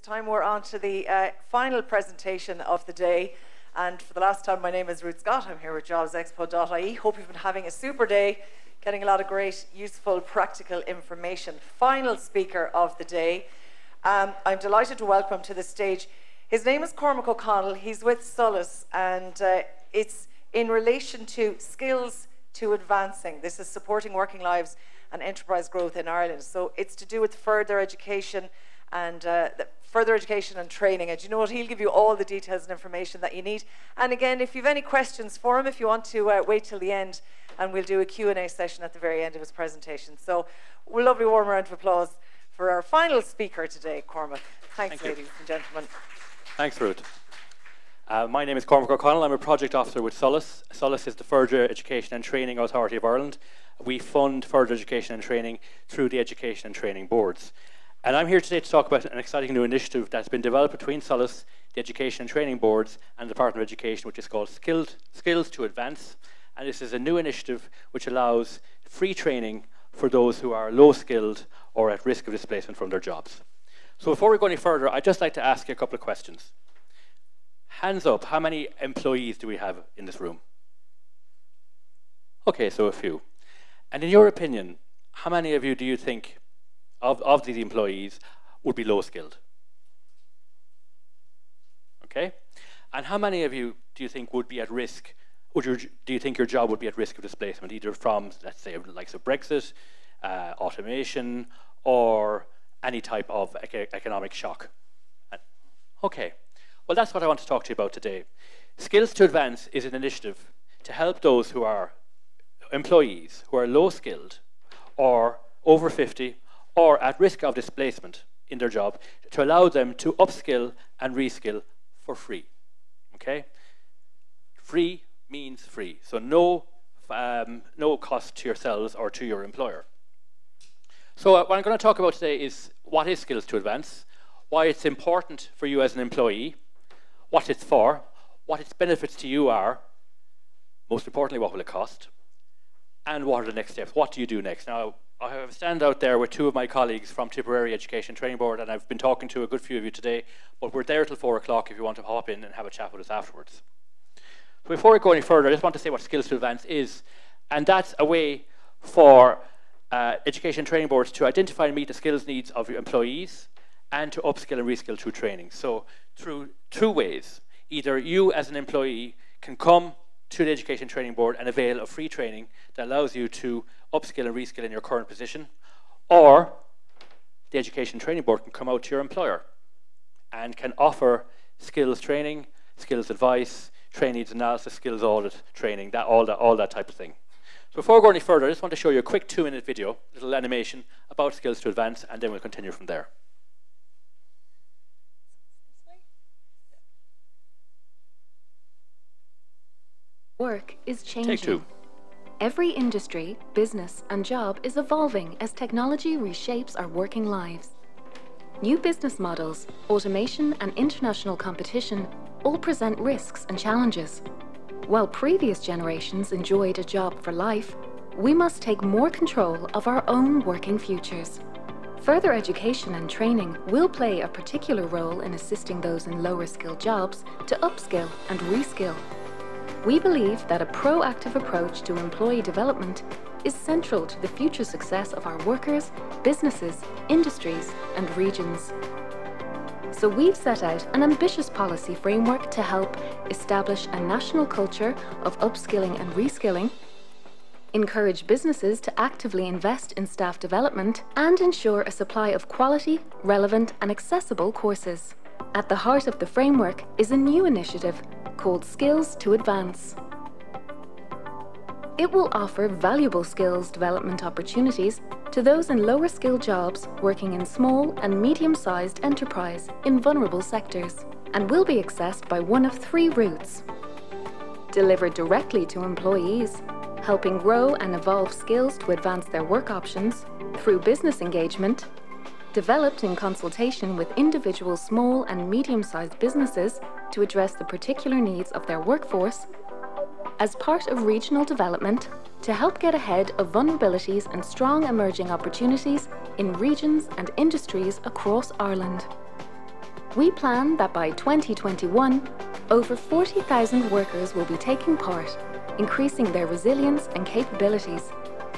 time we're on to the final presentation of the day. And for the last time, my name is Ruth Scott. I'm here with Jobs Expo.ie. Hope you've been having a super day, getting a lot of great, useful, practical information. Final speaker of the day. I'm delighted to welcome to the stage. His name is Cormac O'Connell. He's with Solas, and it's in relation to skills to advancing. This is supporting working lives and enterprise growth in Ireland. So it's to do with further education and training. And you know what? He'll give you all the details and information that you need. And again, if you have any questions for him, if you want to wait till the end, and we'll do a Q&A session at the very end of his presentation. So a lovely warm round of applause for our final speaker today, Cormac. Thanks, ladies and gentlemen. Thanks, Ruth. My name is Cormac O'Connell. I'm a project officer with Solas. Solas is the Further Education and Training Authority of Ireland. We fund further education and training through the Education and Training Boards. And I'm here today to talk about an exciting new initiative that's been developed between Solas, the Education and Training Boards, and the Department of Education, which is called Skills to Advance. And this is a new initiative which allows free training for those who are low-skilled or at risk of displacement from their jobs. So before we go any further, I'd just like to ask you a couple of questions. Hands up, how many employees do we have in this room? Okay, so a few. And in your opinion, how many of you do you think of these employees would be low-skilled? Okay. And how many of you do you think would be at risk, do you think your job would be at risk of displacement, either from, let's say, the likes of Brexit, automation, or any type of economic shock? Okay. Well, that's what I want to talk to you about today. Skills to Advance is an initiative to help those who are employees who are low-skilled or over 50 or at risk of displacement in their job, to allow them to upskill and reskill for free. Okay? Free means free, so no cost to yourselves or to your employer. So what I'm going to talk about today is what is Skills to Advance, why it's important for you as an employee, what it's for, what its benefits to you are, most importantly, what will it cost, and what are the next steps? What do you do next? Now, I have a stand out there with two of my colleagues from Tipperary Education Training Board, and I've been talking to a good few of you today, but we're there till 4 o'clock if you want to hop in and have a chat with us afterwards. So before we go any further, I just want to say what Skills to Advance is, and that's a way for education training boards to identify and meet the skills needs of your employees and to upskill and reskill through training. So through two ways. Either you as an employee can come to the Education Training Board and avail of free training that allows you to upskill and reskill in your current position, or the Education Training Board can come out to your employer and can offer skills training, skills advice, training needs analysis, skills audit training, all that type of thing. So before we go any further, I just want to show you a quick 2-minute video, little animation about Skills to Advance, and then we'll continue from there. Work is changing. Take 2. Every industry, business, and job is evolving as technology reshapes our working lives. New business models, automation, and international competition all present risks and challenges. While previous generations enjoyed a job for life, we must take more control of our own working futures. Further education and training will play a particular role in assisting those in lower skilled jobs to upskill and reskill. We believe that a proactive approach to employee development is central to the future success of our workers, businesses, industries, and regions. So we've set out an ambitious policy framework to help establish a national culture of upskilling and reskilling, encourage businesses to actively invest in staff development, and ensure a supply of quality, relevant, and accessible courses. At the heart of the framework is a new initiative called Skills to Advance. It will offer valuable skills development opportunities to those in lower skilled jobs working in small and medium-sized enterprise in vulnerable sectors, and will be accessed by one of 3 routes. Delivered directly to employees, helping grow and evolve skills to advance their work options through business engagement, developed in consultation with individual small and medium-sized businesses to address the particular needs of their workforce, as part of regional development to help get ahead of vulnerabilities and strong emerging opportunities in regions and industries across Ireland. We plan that by 2021, over 40,000 workers will be taking part, increasing their resilience and capabilities.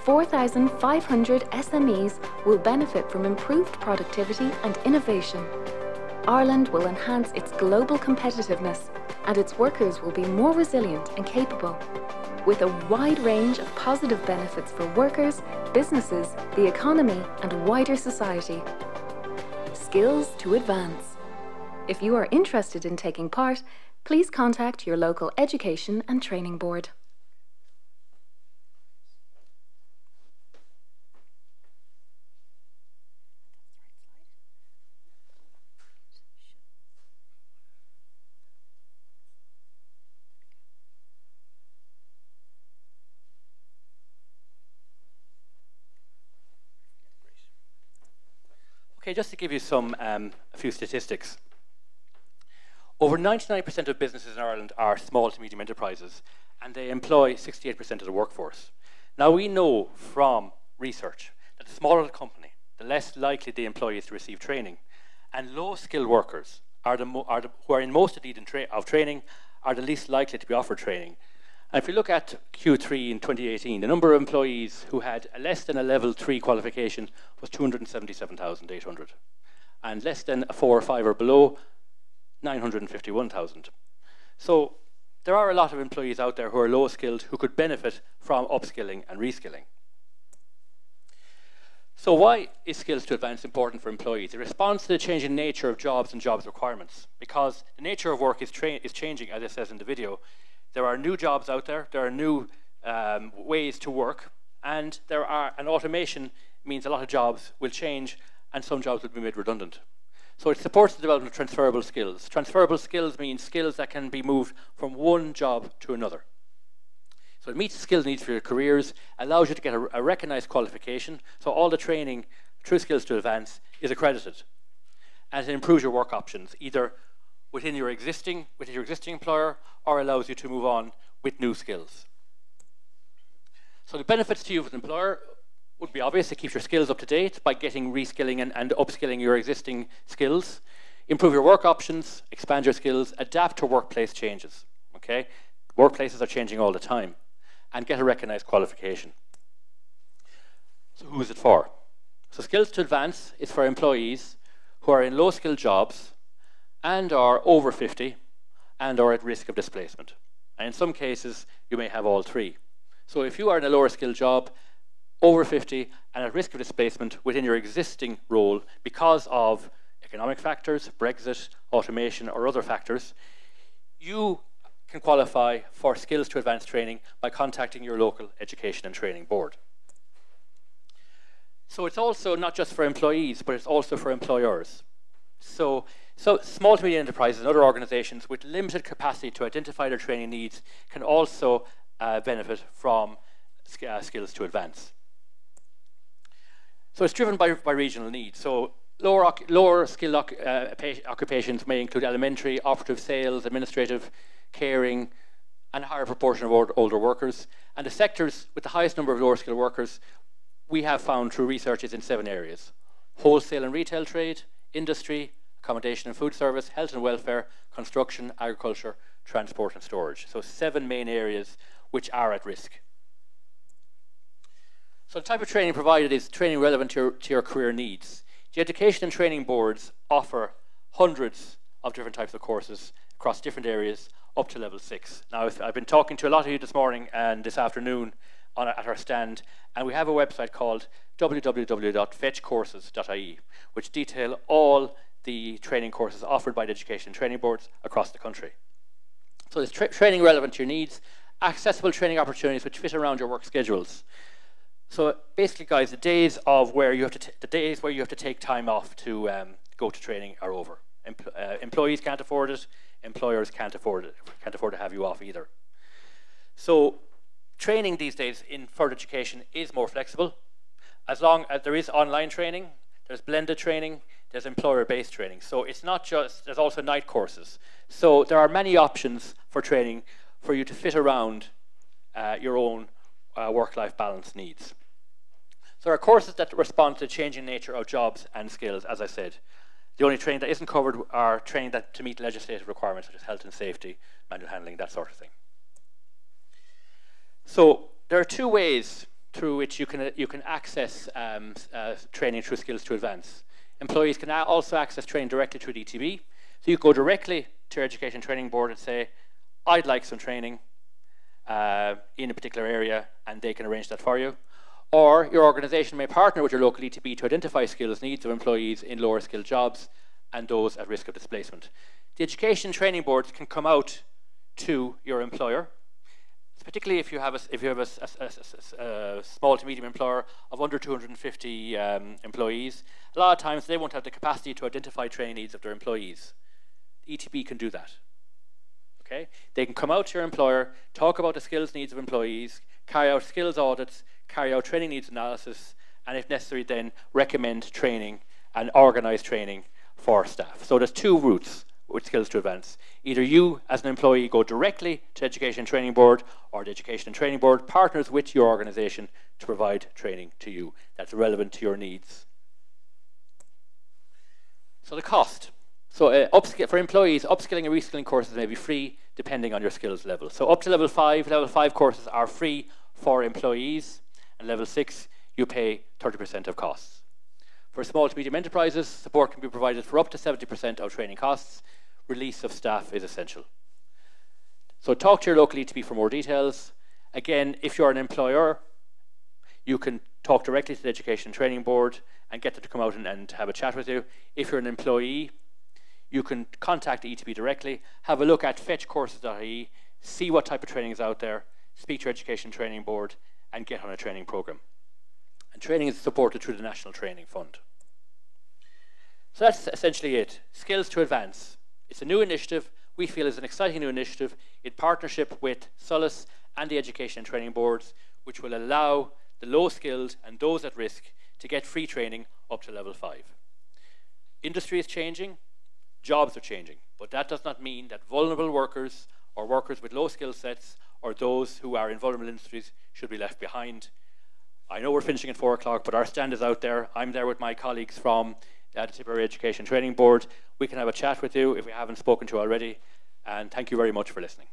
4,500 SMEs will benefit from improved productivity and innovation. Ireland will enhance its global competitiveness, and its workers will be more resilient and capable, with a wide range of positive benefits for workers, businesses, the economy, and wider society. Skills to advance. If you are interested in taking part, please contact your local education and training board. Okay, just to give you a few statistics. Over 99% of businesses in Ireland are small to medium enterprises, and they employ 68% of the workforce. Now, we know from research that the smaller the company, the less likely the employee is to receive training, and low-skilled workers who are in most need of training are the least likely to be offered training. And if we look at Q3 in 2018, the number of employees who had less than a level 3 qualification was 277,800, and less than a 4 or 5 or below, 951,000. So there are a lot of employees out there who are low skilled who could benefit from upskilling and reskilling. So why is skills to advance important for employees? It responds to the changing nature of jobs and jobs requirements, because the nature of work is changing, as it says in the video. There are new jobs out there, there are new ways to work, and automation means a lot of jobs will change and some jobs will be made redundant. So it supports the development of transferable skills. Transferable skills means skills that can be moved from one job to another. So it meets the skill needs for your careers, allows you to get a recognised qualification, so all the training through Skills to Advance is accredited. And it improves your work options, either within your existing employer, or allows you to move on with new skills. So the benefits to you as an employer would be obvious. It keeps your skills up to date by getting reskilling and upskilling your existing skills. Improve your work options, expand your skills, adapt to workplace changes. Okay, workplaces are changing all the time, and get a recognised qualification. So who is it for? So Skills to Advance is for employees who are in low-skilled jobs and are over 50 and are at risk of displacement. And in some cases, you may have all three. So if you are in a lower skilled job, over 50 and at risk of displacement within your existing role because of economic factors, Brexit, automation, or other factors, you can qualify for Skills to Advance training by contacting your local education and training board. So it's also not just for employees, but it's also for employers. So small to medium enterprises and other organizations with limited capacity to identify their training needs can also benefit from Skills to Advance. So it's driven by regional needs. So lower skilled occupations may include elementary, operative, sales, administrative, caring, and a higher proportion of older workers. And the sectors with the highest number of lower skilled workers we have found through research is in 7 areas: wholesale and retail trade, industry, accommodation and food service, health and welfare, construction, agriculture, transport and storage. So 7 main areas which are at risk. So the type of training provided is training relevant to your career needs. The education and training boards offer hundreds of different types of courses across different areas up to level 6. Now, I've been talking to a lot of you this morning and this afternoon at our stand, and we have a website called www.fetchcourses.ie, which detail all the training courses offered by the education and training boards across the country. So there's training relevant to your needs, accessible training opportunities which fit around your work schedules. So basically, guys, the days where you have to take time off to go to training are over. Employees can't afford it. Employers can't afford to have you off either. So training these days in further education is more flexible. As long as there is online training, there's blended training, there's employer-based training. So it's not just, there's also night courses. So there are many options for training for you to fit around your own work-life balance needs. So there are courses that respond to the changing nature of jobs and skills, as I said. The only training that isn't covered are training that to meet legislative requirements such as health and safety, manual handling, that sort of thing. So there are two ways through which you can access training through Skills to Advance. Employees can also access training directly through the ETB. So you go directly to your Education Training Board and say, I'd like some training in a particular area, and they can arrange that for you. Or your organisation may partner with your local ETB to identify skills needs of employees in lower skilled jobs and those at risk of displacement. The Education Training Boards can come out to your employer, particularly if you have a small to medium employer of under 250 employees. A lot of times they won't have the capacity to identify training needs of their employees. The ETB can do that. Okay? They can come out to your employer, talk about the skills needs of employees, carry out skills audits, carry out training needs analysis, and if necessary then recommend training and organise training for staff. So there's two routes with Skills to Advance. Either you as an employee go directly to Education Training Board, or the Education and Training Board partners with your organisation to provide training to you that's relevant to your needs. So the cost. So for employees, upskilling and reskilling courses may be free depending on your skills level. So up to level 5 courses are free for employees, and level 6 you pay 30% of costs. For small to medium enterprises, support can be provided for up to 70% of training costs. Release of staff is essential. So talk to your local ETB for more details. Again, if you're an employer, you can talk directly to the Education Training Board and get them to come out and have a chat with you. If you're an employee, you can contact the ETB directly, have a look at fetchcourses.ie, see what type of training is out there, speak to your Education Training Board, and get on a training program. And training is supported through the National Training Fund. So that's essentially it. Skills to Advance. It's a new initiative. We feel is an exciting new initiative in partnership with Solas and the Education and Training Boards, which will allow the low skilled and those at risk to get free training up to level 5. Industry is changing, jobs are changing, but that does not mean that vulnerable workers or workers with low skill sets or those who are in vulnerable industries should be left behind. I know we're finishing at 4 o'clock, but our stand is out there. I'm there with my colleagues from the Tipperary Education Training Board. We can have a chat with you if we haven't spoken to you already, and thank you very much for listening.